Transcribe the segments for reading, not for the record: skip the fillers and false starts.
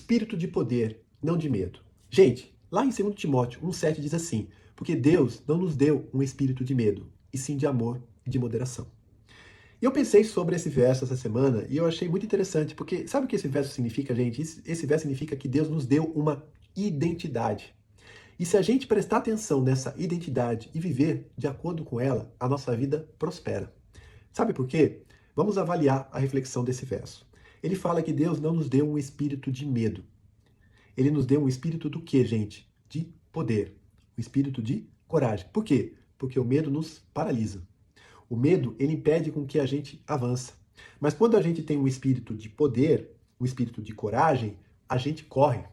espírito de poder, não de medo. Gente, lá em 2 Timóteo 1,7 diz assim: porque Deus não nos deu um espírito de medo, e sim de amor e de moderação. E eu pensei sobre esse verso essa semana e eu achei muito interessante, porque sabe o que esse verso significa, gente? Esse verso significa que Deus nos deu uma identidade. E se a gente prestar atenção nessa identidade e viver de acordo com ela, a nossa vida prospera. Sabe por quê? Vamos avaliar a reflexão desse verso. Ele fala que Deus não nos deu um espírito de medo. Ele nos deu um espírito do quê, gente? De poder. Um espírito de coragem. Por quê? Porque o medo nos paralisa. O medo, ele impede com que a gente avance. Mas quando a gente tem um espírito de poder, um espírito de coragem, a gente corre.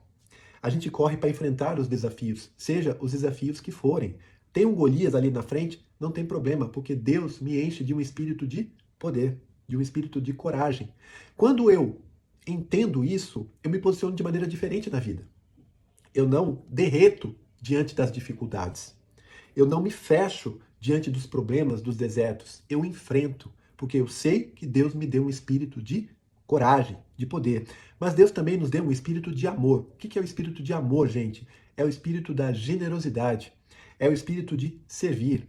A gente corre para enfrentar os desafios, seja os desafios que forem. Tem um Golias ali na frente? Não tem problema, porque Deus me enche de um espírito de poder, de um espírito de coragem. Quando eu entendo isso, eu me posiciono de maneira diferente na vida. Eu não derreto diante das dificuldades. Eu não me fecho diante dos problemas, dos desertos. Eu enfrento, porque eu sei que Deus me deu um espírito de coragem, de poder. Mas Deus também nos deu um espírito de amor. O que é o espírito de amor, gente? É o espírito da generosidade. É o espírito de servir.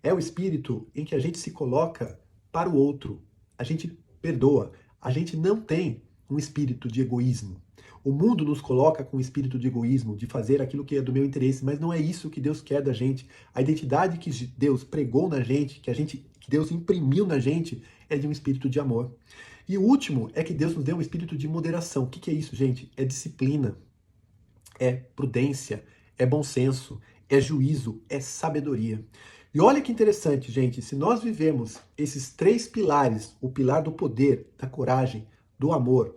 É o espírito em que a gente se coloca para o outro. A gente perdoa. A gente não tem um espírito de egoísmo. O mundo nos coloca com um espírito de egoísmo, de fazer aquilo que é do meu interesse, mas não é isso que Deus quer da gente. A identidade que Deus pregou na gente, que Deus imprimiu na gente, é de um espírito de amor. E o último é que Deus nos deu um espírito de moderação. O que é isso, gente? É disciplina, é prudência, é bom senso, é juízo, é sabedoria. E olha que interessante, gente, se nós vivemos esses três pilares, o pilar do poder, da coragem, do amor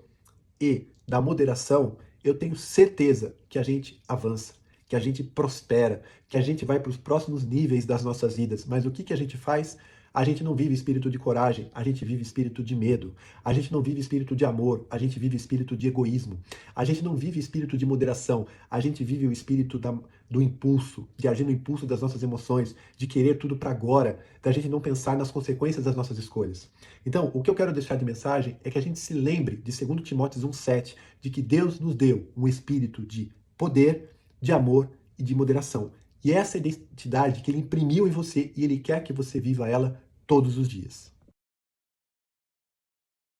e da moderação, eu tenho certeza que a gente avança, que a gente prospera, que a gente vai para os próximos níveis das nossas vidas. Mas o que a gente faz? A gente não vive espírito de coragem, a gente vive espírito de medo. A gente não vive espírito de amor, a gente vive espírito de egoísmo. A gente não vive espírito de moderação, a gente vive o espírito do impulso, de agir no impulso das nossas emoções, de querer tudo para agora, da gente não pensar nas consequências das nossas escolhas. Então, o que eu quero deixar de mensagem é que a gente se lembre de 2 Timóteo 1,7, de que Deus nos deu um espírito de poder, de amor e de moderação. E essa identidade que Ele imprimiu em você e Ele quer que você viva ela todos os dias.